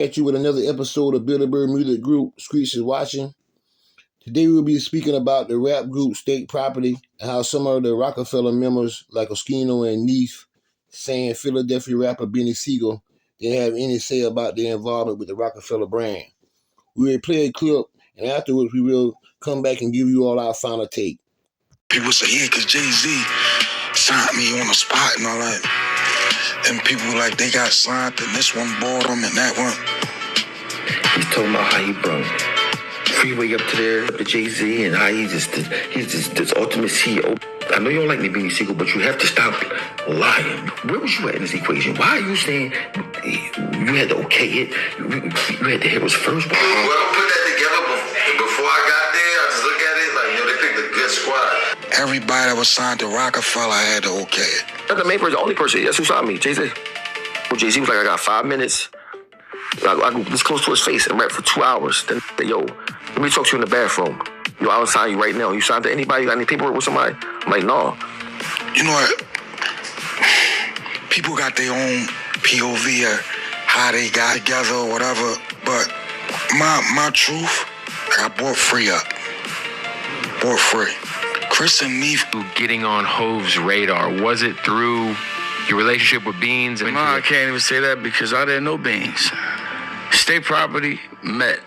At you with another episode of Bilderberg Music Group, Streets is Watching. Today we'll be speaking about the rap group State Property and how some of the Rocafella members like Oskino and Neef saying Philadelphia rapper Benie Sigel didn't have any say about their involvement with the Rocafella brand. We will play a clip and afterwards we will come back and give you all our final take. People say, yeah, because Jay-Z signed me on the spot and all that. And people like, they got signed and this one bought them and that one. He's talking about how he brought Freeway up to there, up to Jay-Z, and how he's this ultimate CEO. I know you don't like me being Sigel, but you have to stop lying. Where was you at in this equation? Why are you saying you had to okay it? You had to hear us first? Well, put that together before I got there. I just look at it like, they picked a good squad. Everybody that was signed to Rocafella had to okay it. That's the main person, the only person. That's who signed me, Jay-Z. Well, Jay-Z was like, I got 5 minutes. I go this close to his face and rap for 2 hours. Then, yo, let me talk to you in the bathroom. Yo, I'll sign you right now. You signed to anybody? You got any paperwork with somebody? I'm like, no. You know what? People got their own POV of how they got together or whatever. But my truth, I bought Free up. Bought Free. Chris and Neef. Getting on Hove's radar, was it through your relationship with Beans? No, I can't even say that because I didn't know Beans. State Property met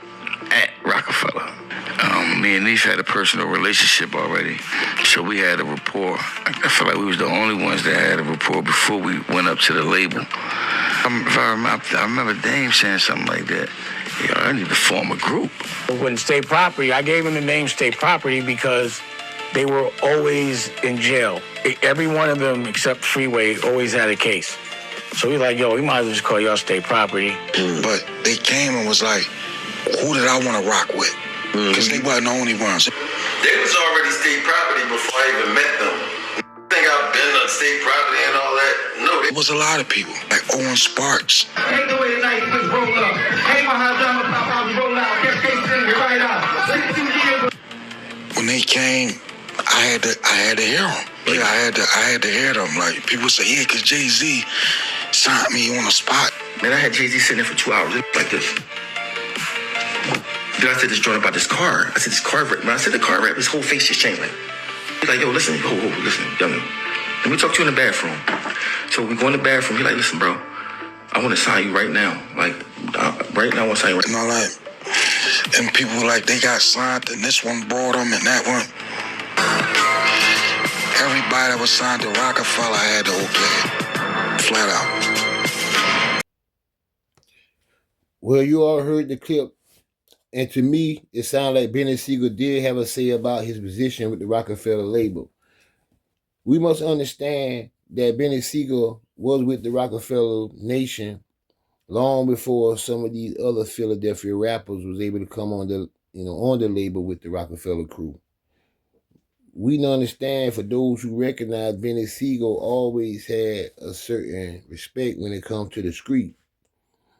at Rocafella. Me and Neef had a personal relationship already, so we had a rapport. I feel like we was the only ones that had a rapport before we went up to the label. I remember Dame saying something like that. Yo, I need to form a group. When State Property, I gave him the name State Property because they were always in jail. Every one of them, except Freeway, always had a case. So we like, yo, we might as well just call y'all State Property. But they came and was like, who did I want to rock with? Because they wasn't the only ones. They was already State Property before I even met them. I think I've been on State Property and all that. No, There was a lot of people, like Owen Sparks. Take the way tonight, just roll up. Hey, my hot drama pop out, roll out. Get case in it right out. 62 years. When they came, I had to hear them. Yeah, I had to hear them. Like, people say, yeah, because Jay-Z signed me on the spot. Man, I had Jay-Z sitting there for 2 hours like this. Then I said this joint about this car. I said this car rap. When I said the car rap, his whole face just changed. He's like, yo, listen, listen, young. Let me talk to you in the bathroom. So we go in the bathroom. He's like, listen, bro, I want to sign you right now. Like, right now I want to sign you right now. And all that. And people were like, they got signed and this one bought them and that one. Everybody that was signed to Rocafella had to okay it. Flat out. Well, you all heard the clip. And to me, it sounded like Benie Sigel did have a say about his position with the Rocafella label. We must understand that Benie Sigel was with the Rocafella Nation long before some of these other Philadelphia rappers was able to come on the label with the Rocafella crew. We can understand, for those who recognize, Benie Sigel always had a certain respect when it comes to the street.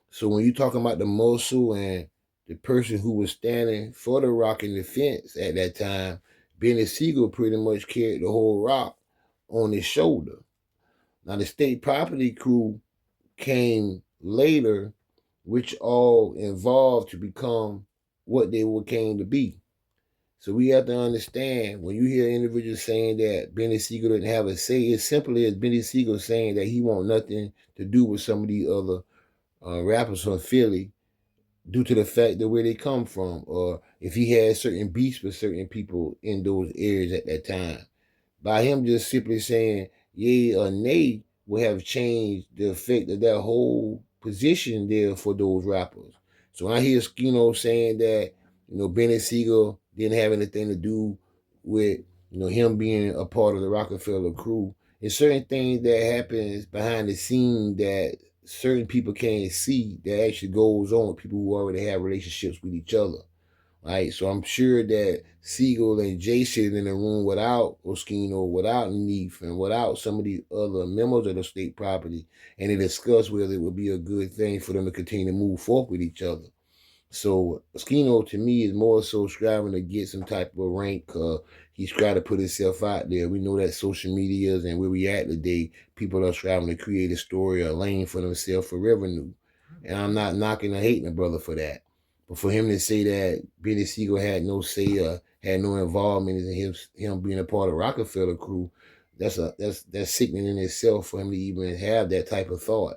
So when you're talking about the muscle and the person who was standing for the rock in defense at that time, Benie Sigel pretty much carried the whole rock on his shoulder. Now, the State Property crew came later, which all evolved to become what they came to be. So we have to understand, when you hear individuals saying that Benie Sigel didn't have a say, it's simply as Benie Sigel saying that he want nothing to do with some of these other rappers from Philly, due to the fact that where they come from, or if he had certain beefs with certain people in those areas at that time. By him just simply saying yay or nay would have changed the effect of that whole position there for those rappers. So when I hear Skino saying that, Benie Sigel didn't have anything to do with, him being a part of the Rocafella crew, it's certain things that happens behind the scene that certain people can't see that actually goes on with people who already have relationships with each other. Right? So I'm sure that Sigel and Jay sitting in the room without Oskino, without Neef, and without some of the other members of the State Property, and they discussed whether it would be a good thing for them to continue to move forward with each other. So Oskino, to me, is more so striving to get some type of rank. He's trying to put himself out there. We know that social medias and where we at today, people are striving to create a story or a lane for themselves for revenue. And I'm not knocking or hating the brother for that. But for him to say that Benny Siegel had no say or had no involvement in him being a part of Rocafella crew, that's sickening in itself for him to even have that type of thought.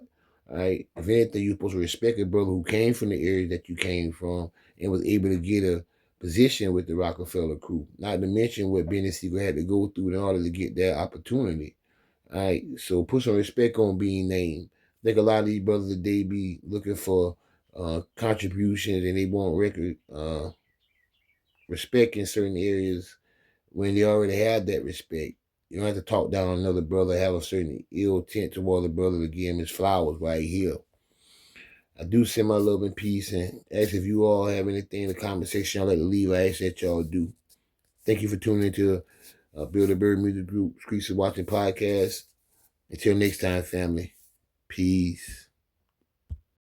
All right. If anything, you're supposed to respect a brother who came from the area that you came from and was able to get a position with the Rocafella crew. Not to mention what Benny Siegel had to go through in order to get that opportunity. All right. So put some respect on being named. I think a lot of these brothers today be looking for contributions and they want respect in certain areas when they already have that respect. You don't have to talk down another brother, have a certain ill intent toward the brother to give him his flowers right here. I do send my love and peace and ask if you all have anything in the comment section I'd like to leave. I ask that y'all do. Thank you for tuning into Build a Bird Music Group, Streets of Watching Podcast. Until next time, family. Peace.